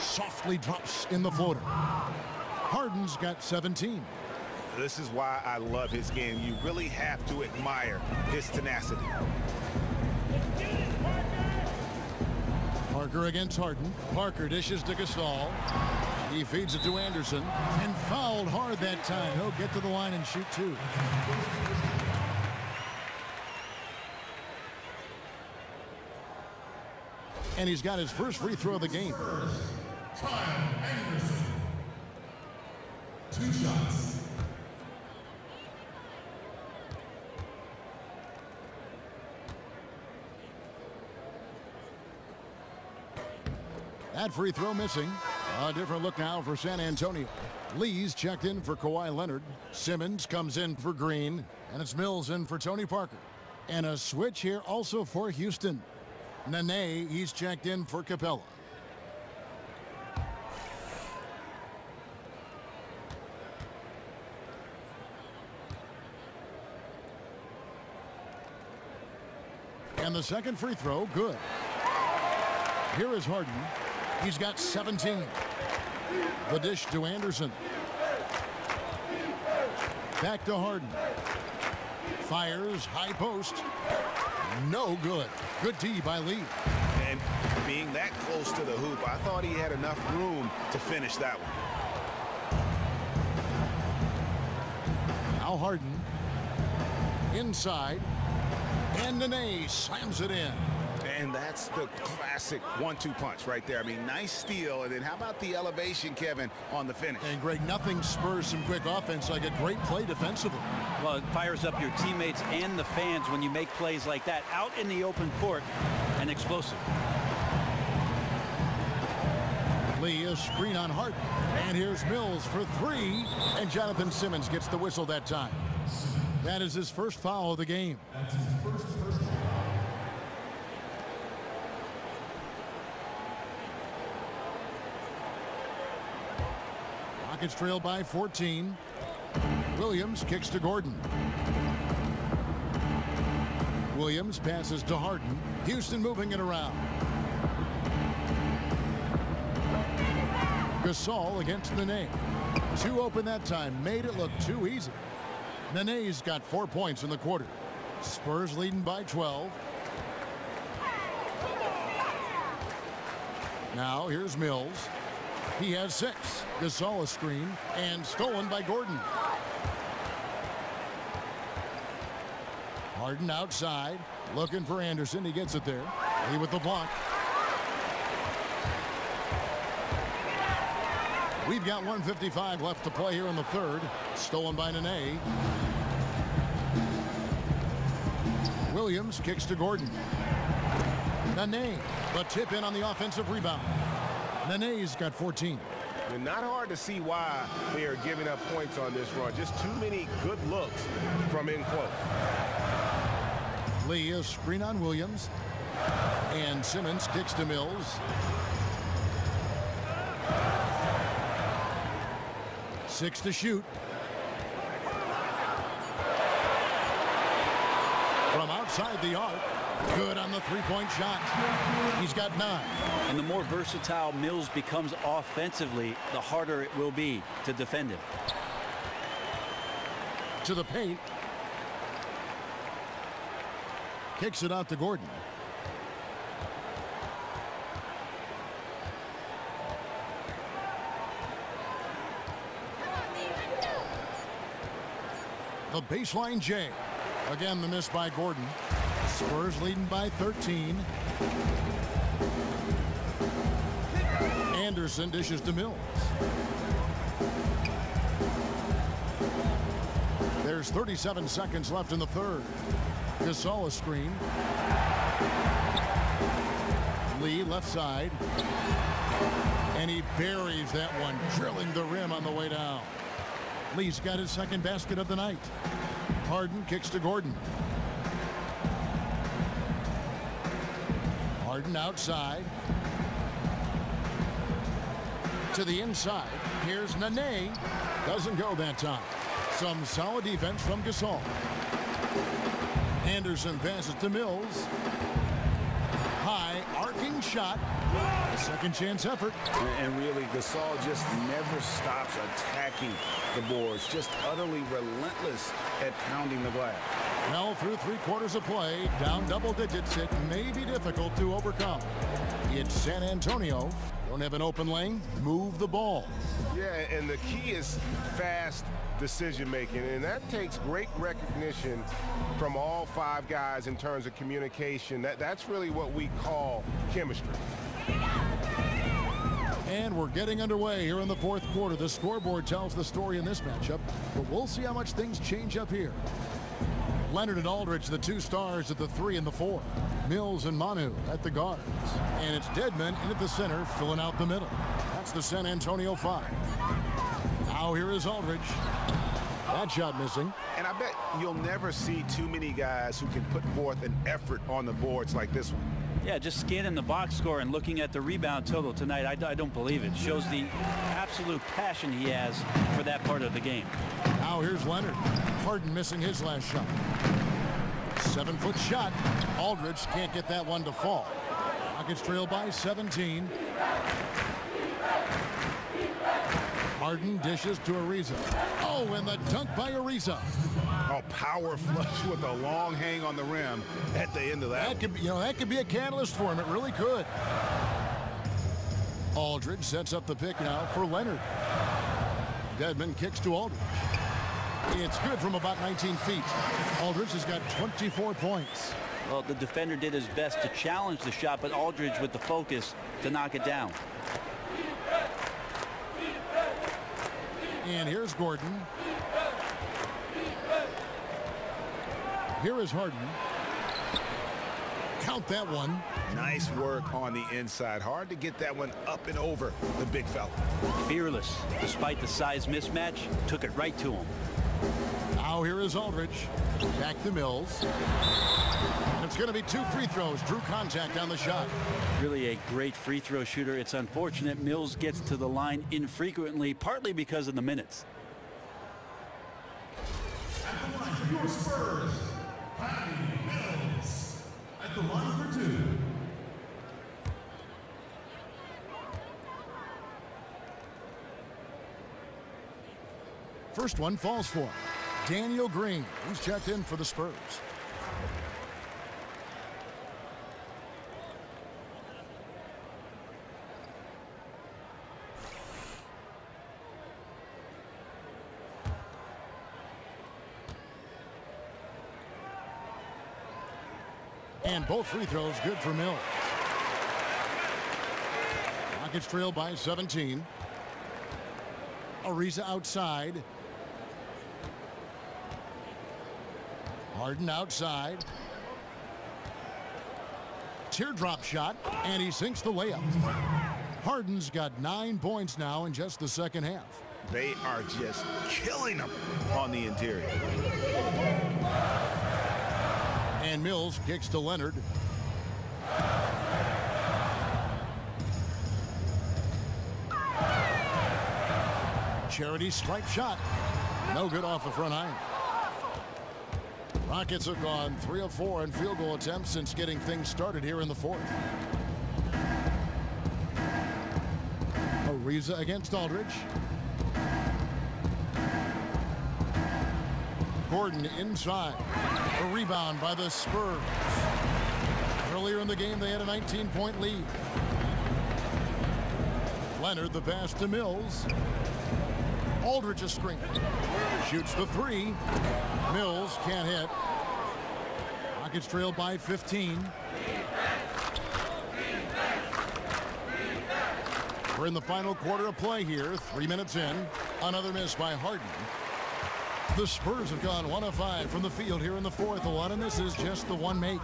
softly drops in the floater. Harden's got 17. This is why I love his game. You really have to admire his tenacity. Parker against Harden. Parker dishes to Gasol. He feeds it to Anderson and fouled hard that time. He'll get to the line and shoot 2. And he's got his first free throw of the game. Anderson. 2 shots. That free throw missing. A different look now for San Antonio. Lee's checked in for Kawhi Leonard. Simmons comes in for Green. And it's Mills in for Tony Parker. And a switch here also for Houston. Nene, he's checked in for Capella. And the second free throw, good. Here is Harden. He's got 17. The dish to Anderson. Back to Harden. Fires, high post. No good. Good D by Lee. And being that close to the hoop, I thought he had enough room to finish that one. Now Harden. Inside. And Nene slams it in. And that's the classic 1-2 punch right there. I mean, nice steal. And then how about the elevation, Kevin, on the finish? And Greg, nothing spurs some quick offense like a great play defensively. Well, it fires up your teammates and the fans when you make plays like that out in the open court and explosive. Lee, a screen on Harden. And here's Mills for 3. And Jonathan Simmons gets the whistle that time. That is his first foul of the game. That's his first personal. Rockets trail by 14. Williams kicks to Gordon. Williams passes to Harden. Houston moving it around. Gasol against Nene. 2 open that time. Made it look too easy. Nene's got 4 points in the quarter. Spurs leading by 12. Now here's Mills. He has 6. Gasol a screen and stolen by Gordon. Harden outside looking for Anderson. He gets it there. He with the block. We've got 1:55 left to play here in the third. Stolen by Nene. Williams kicks to Gordon. Nene, the tip in on the offensive rebound. Nene's got 14. And not hard to see why they are giving up points on this run. Just too many good looks from in close. Lee, a screen on Williams. And Simmons kicks to Mills. 6 to shoot. From outside the arc. Good on the three-point shot. He's got 9. And the more versatile Mills becomes offensively, the harder it will be to defend him. To the paint. Kicks it out to Gordon. The baseline J. Again, the miss by Gordon. Spurs leading by 13. Anderson dishes to Mills. There's 37 seconds left in the third. Gasol a screen. Lee left side. And he buries that one, drilling the rim on the way down. Lee's got his second basket of the night. Harden kicks to Gordon. Harden outside. To the inside. Here's Nene. Doesn't go that time. Some solid defense from Gasol. Anderson passes to Mills. High arcing shot. Second chance effort. And really, Gasol just never stops attacking the boards. Just utterly relentless at pounding the glass. Well, through 3/4 of play, down double digits, it may be difficult to overcome. It's San Antonio. Don't have an open lane, move the ball. Yeah, and the key is fast decision-making, and that takes great recognition from all 5 guys in terms of communication. That's really what we call chemistry. And we're getting underway here in the 4th quarter. The scoreboard tells the story in this matchup, but we'll see how much things change up here. Leonard and Aldridge, the 2 stars at the 3 and the 4. Mills and Manu at the guards. And it's Dedmon in at the center, filling out the middle. That's the San Antonio 5. Now here is Aldridge. That shot missing. And I bet you'll never see too many guys who can put forth an effort on the boards like this one. Yeah, just scanning the box score and looking at the rebound total tonight, I don't believe it. Shows the absolute passion he has for that part of the game. Now here's Leonard. Harden missing his last shot. 7-foot shot. Aldridge can't get that one to fall. Rockets trail by 17. Harden dishes to Ariza. Oh, and the dunk by Ariza. Oh, power flush with a long hang on the rim at the end of that. That could be a catalyst for him. It really could. Aldridge sets up the pick now for Leonard. Dedmon kicks to Aldridge. It's good from about 19 feet. Aldridge has got 24 points. Well, the defender did his best to challenge the shot, but Aldridge with the focus to knock it down. And here's Gordon. Here is Harden. Count that one. Nice work on the inside. Hard to get that one up and over the big fella. Fearless. Despite the size mismatch, took it right to him. Now here is Aldridge. Back to Mills. And it's going to be 2 free throws. Drew contact on the shot. Really a great free throw shooter. It's unfortunate Mills gets to the line infrequently, partly because of the minutes. At the line for your Spurs, Mills. At the line for 2. First one falls for Daniel Green. He's checked in for the Spurs. And both free throws good for Mills. Rockets trail by 17. Ariza outside. Harden outside. Teardrop shot, and he sinks the layup. Harden's got 9 points now in just the second half. They are just killing them on the interior. And Mills kicks to Leonard. Charity stripe shot. No good off the front iron. Rockets have gone 3 of 4 in field goal attempts since getting things started here in the 4th. Ariza against Aldridge. Gordon inside. A rebound by the Spurs. Earlier in the game, they had a 19-point lead. Leonard the pass to Mills. Aldridge a screen. Shoots the three. Mills can't hit. Rockets trail by 15. We're in the final quarter of play here. 3 minutes in. Another miss by Harden. The Spurs have gone 1 of 5 from the field here in the fourth. A lot of misses, just the one make.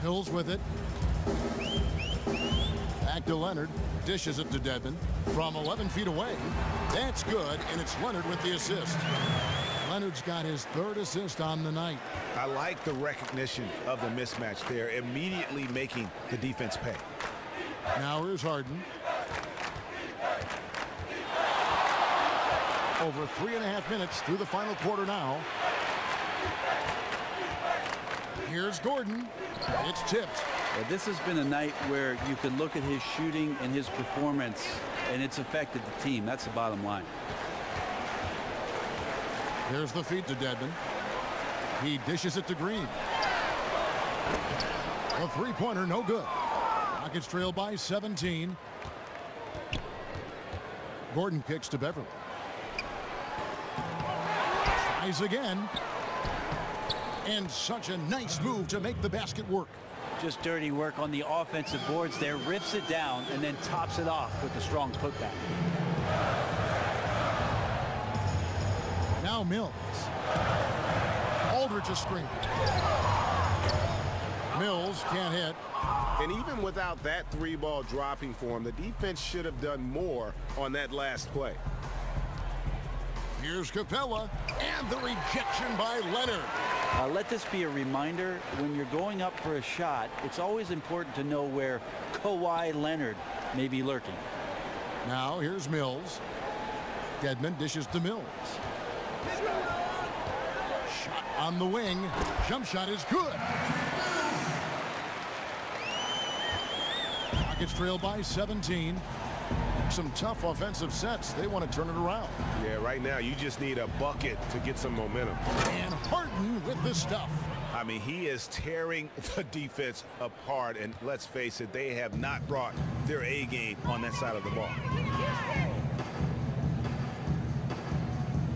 Mills with it. Back to Leonard. Dishes it to Dedmon from 11 feet away. That's good, and it's Leonard with the assist. Leonard's got his third assist on the night. I like the recognition of the mismatch there, immediately making the defense pay. Now here's Harden. Over 3.5 minutes through the final quarter now. Here's Gordon. It's tipped. Well, this has been a night where you could look at his shooting and his performance, and it's affected the team. That's the bottom line. There's the feed to Dedmon. He dishes it to Green. A three-pointer, no good. Rockets trail by 17. Gordon kicks to Beverly. Tries again. And such a nice move to make the basket work. Just dirty work on the offensive boards there. Rips it down and then tops it off with a strong putback. Now Mills. Aldridge a screen. Mills can't hit. And even without that three ball dropping for him, the defense should have done more on that last play. Here's Capella, and the rejection by Leonard. Let this be a reminder, when you're going up for a shot, it's always important to know where Kawhi Leonard may be lurking. Now here's Mills. Dedmon dishes to Mills. Shot on the wing. Jump shot is good. Rockets trail by 17. Some tough offensive sets. They want to turn it around. Yeah, right now you just need a bucket to get some momentum. And Harden with the stuff. I mean, he is tearing the defense apart, and let's face it, they have not brought their A game on that side of the ball.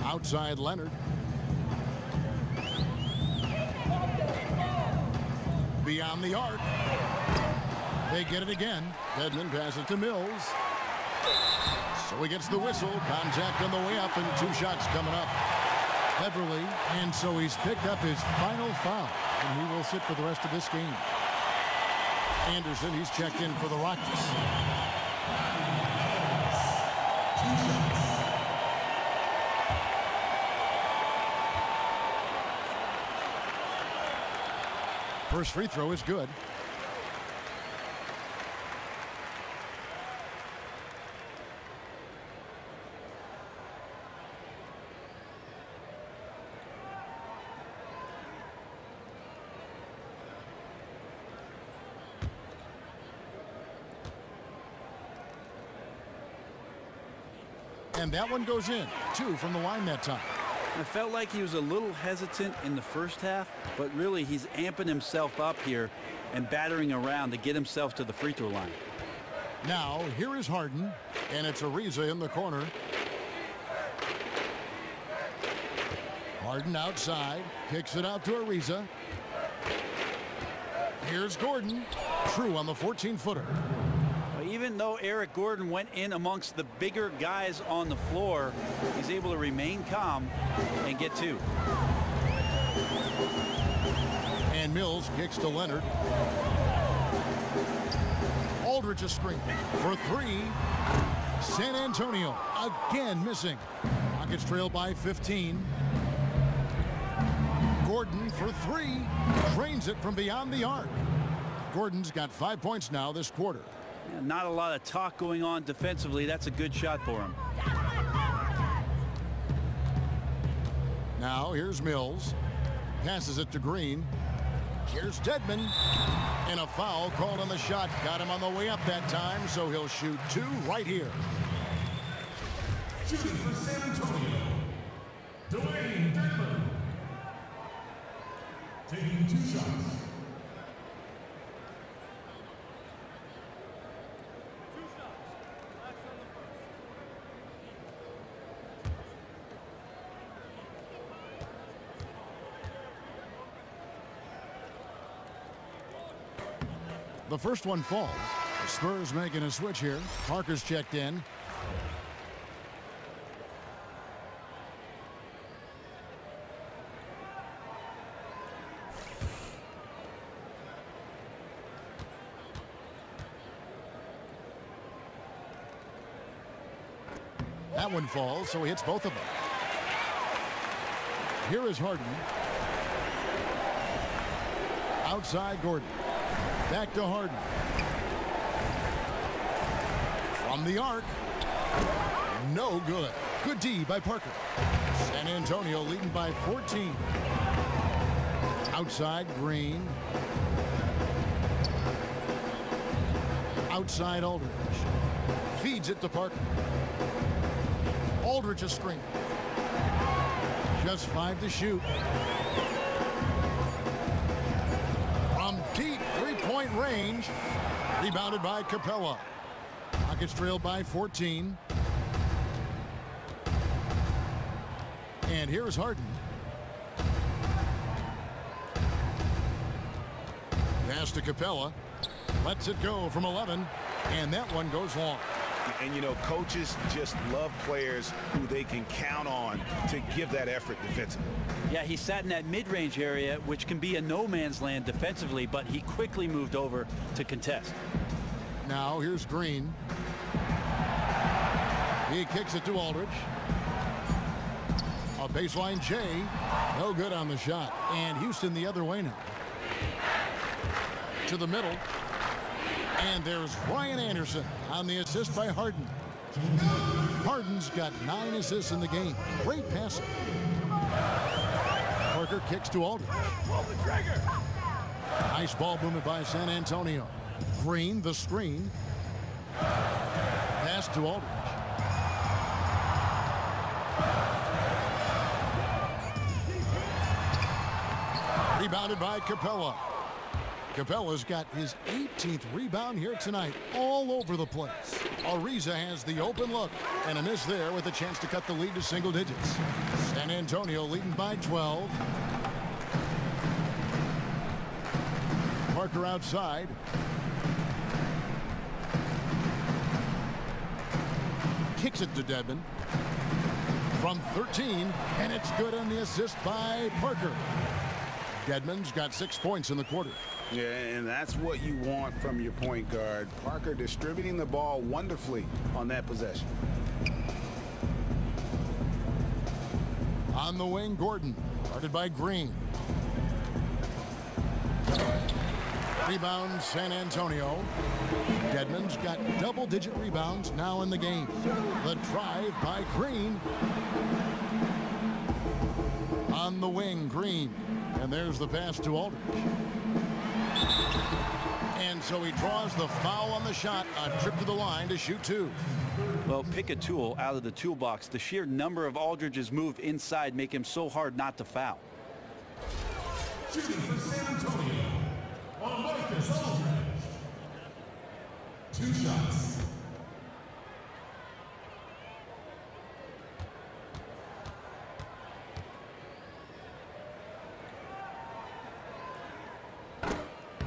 Outside Leonard. Beyond the arc. They get it again. Dedmon passes to Mills. So he gets the whistle. Contact on the way up, and 2 shots coming up. Beverly, and so he's picked up his final foul, and he will sit for the rest of this game. Anderson, he's checked in for the Rockets. First free throw is good. And that one goes in. 2 from the line that time. I felt like he was a little hesitant in the first half, but really he's amping himself up here and battering around to get himself to the free throw line. Now, here is Harden, and it's Ariza in the corner. Harden outside, kicks it out to Ariza. Here's Gordon. True on the 14-footer. Even though Eric Gordon went in amongst the bigger guys on the floor, he's able to remain calm and get 2. And Mills kicks to Leonard. Aldridge a screen for 3. San Antonio again missing. Rockets trail by 15. Gordon for 3. Drains it from beyond the arc. Gordon's got 5 points now this quarter. Not a lot of talk going on defensively. That's a good shot for him. Now here's Mills. Passes it to Green. Here's Dedmon. And a foul called on the shot. Got him on the way up that time, so he'll shoot 2 right here. Shooting for San Antonio, Dwayne Dedmon. Taking 2 shots. The first one falls. The Spurs making a switch here. Parker's checked in. That one falls, so he hits both of them. Here is Harden. Outside Gordon. Back to Harden. From the arc. No good. Good D by Parker. San Antonio leading by 14. Outside Green. Outside Aldridge. Feeds it to Parker. Aldridge a screen. Just 5 to shoot. From deep three-point range. Rebounded by Capella. Rockets trailed by 14. And here's Harden. Pass to Capella. Lets it go from 11. And that one goes long. And, you know, coaches just love players who they can count on to give that effort defensively. Yeah, he sat in that mid-range area, which can be a no-man's land defensively, but he quickly moved over to contest. Now here's Green. He kicks it to Aldridge. A baseline J. No good on the shot. And Houston the other way now. To the middle. And there's Ryan Anderson on the assist by Harden. Harden's got 9 assists in the game. Great passing. Parker kicks to Aldridge. Nice ball movement by San Antonio. Green, the screen. Pass to Aldridge. Rebounded by Capella. Capella's got his 18th rebound here tonight, all over the place. Ariza has the open look, and a miss there with a chance to cut the lead to single digits. San Antonio leading by 12. Parker outside. Kicks it to Dedmon. From 13, and it's good on the assist by Parker. Dedmon's got 6 points in the quarter. Yeah, and that's what you want from your point guard. Parker distributing the ball wonderfully on that possession. On the wing, Gordon. Guarded by Green. Rebound, San Antonio. Dedmon's got double-digit rebounds now in the game. The drive by Green. On the wing, Green. And there's the pass to Aldridge. And so he draws the foul on the shot. A trip to the line to shoot 2. Well, pick a tool out of the toolbox. The sheer number of Aldridge's move inside make him so hard not to foul. Shooting for San Antonio, on Marcus Aldridge. 2 shots.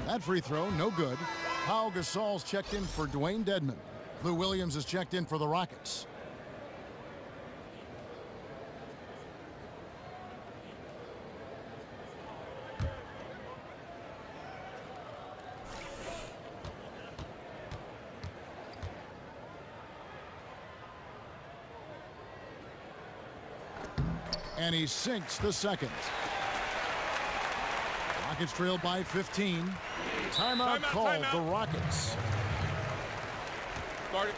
That free throw, no good. Pau Gasol's checked in for Dwayne Dedmon. Lou Williams is checked in for the Rockets. And he sinks the second. Rockets trailed by 15. Timeout called. The Rockets. Guard it.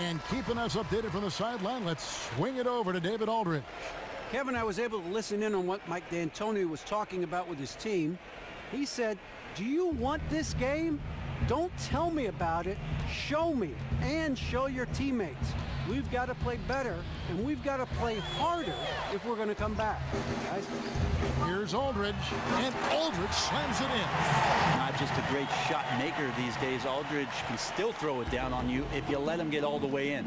And keeping us updated from the sideline, let's swing it over to David Aldridge. Kevin, I was able to listen in on what Mike D'Antoni was talking about with his team. He said, do you want this game? Don't tell me about it. Show me and show your teammates. We've got to play better, and we've got to play harder if we're going to come back. Guys. Here's Aldridge, and Aldridge slams it in. Not just a great shot maker these days. Aldridge can still throw it down on you if you let him get all the way in.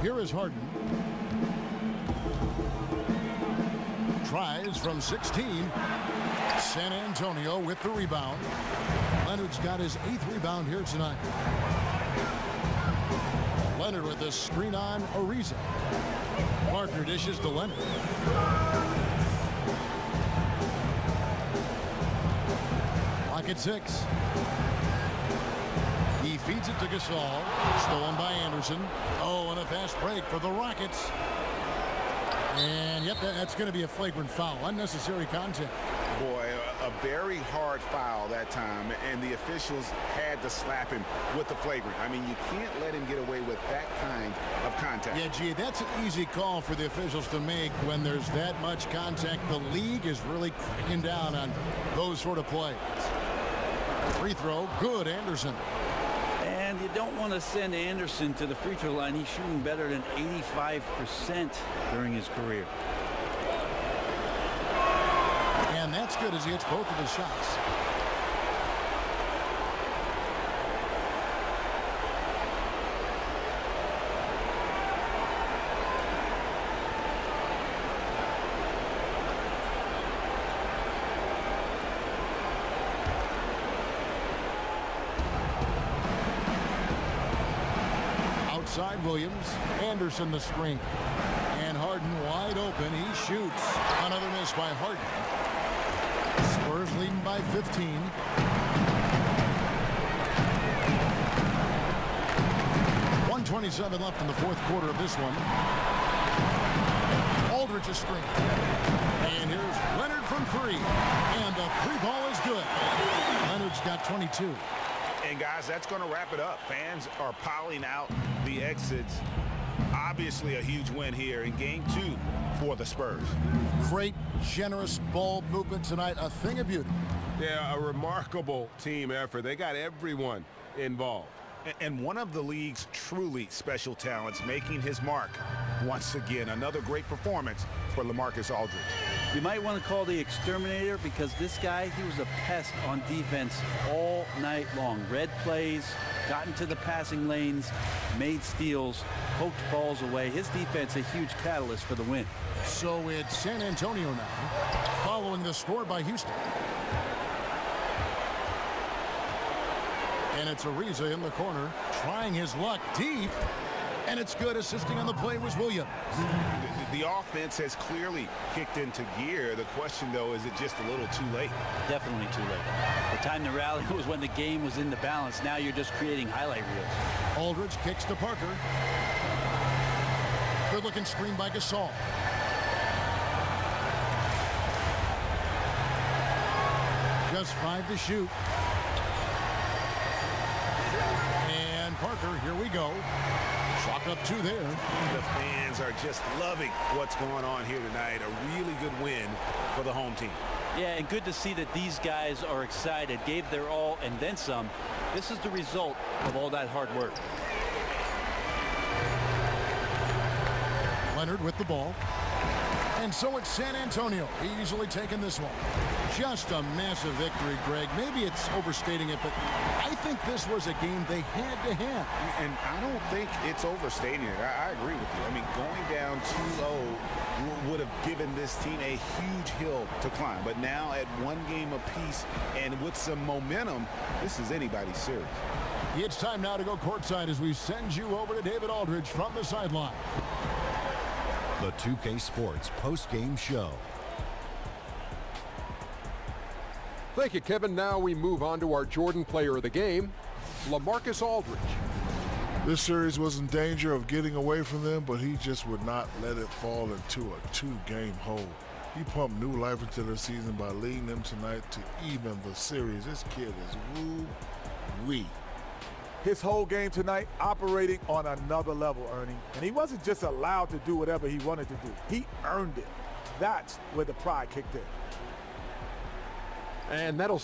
Here is Harden. tries from 16. San Antonio with the rebound. Leonard's got his 8th rebound here tonight. Leonard with the screen on Ariza. Parker dishes to Leonard. Clock at 6. He feeds it to Gasol. Stolen by Anderson. Oh, and a fast break for the Rockets. And yep, that's going to be a flagrant foul. Unnecessary contact. Boy, a very hard foul that time, and the officials had to slap him with the flagrant. I mean, you can't let him get away with that kind of contact. Yeah, gee, that's an easy call for the officials to make when there's that much contact. The league is really cracking down on those sort of plays. Free throw, good, Anderson. And you don't want to send Anderson to the free throw line. He's shooting better than 85% during his career. And that's good as he hits both of his shots. Outside Williams, Anderson the screen. And Harden wide open. He shoots. Another miss by Harden. Spurs leading by 15. .127 left in the 4th quarter of this one. Aldridge a screen. And here's Leonard from 3. And the 3 ball is good. Leonard's got 22. And guys, that's going to wrap it up. Fans are piling out the exits. Obviously a huge win here in game 2 for the Spurs. Great, generous ball movement tonight. A thing of beauty. Yeah, a remarkable team effort. They got everyone involved. And one of the league's truly special talents making his mark. Once again, another great performance for LaMarcus Aldridge. You might want to call the exterminator because this guy, he was a pest on defense all night long. Read plays, got into the passing lanes, made steals, poked balls away. His defense a huge catalyst for the win. So it's San Antonio now, following the score by Houston. And it's Ariza in the corner, trying his luck deep. And it's good. Assisting on the play was Williams. The offense has clearly kicked into gear. The question, though, is it just a little too late? Definitely too late. The time to rally was when the game was in the balance. Now you're just creating highlight reels. Aldridge kicks to Parker. Good-looking screen by Gasol. Just 5 to shoot. And Parker, here we go. Chalk up 2 there. The fans are just loving what's going on here tonight. A really good win for the home team. Yeah, and good to see that these guys are excited, gave their all and then some. This is the result of all that hard work. Leonard with the ball. And so it's San Antonio easily taking this one. Just a massive victory, Greg. Maybe it's overstating it, but I think this was a game they had to have. And I don't think it's overstating it. I agree with you. I mean, going down 2-0 would have given this team a huge hill to climb. But now at 1 game apiece and with some momentum, this is anybody's series. It's time now to go courtside as we send you over to David Aldridge from the sideline. The 2K Sports post-game show. Thank you, Kevin. Now we move on to our Jordan player of the game, LaMarcus Aldridge. This series was in danger of getting away from them, but he just would not let it fall into a 2-game hole. He pumped new life into the season by leading them tonight to even the series. This kid is woo-wee. His whole game tonight operating on another level, Ernie. And he wasn't just allowed to do whatever he wanted to do. He earned it. That's where the pride kicked in. And that'll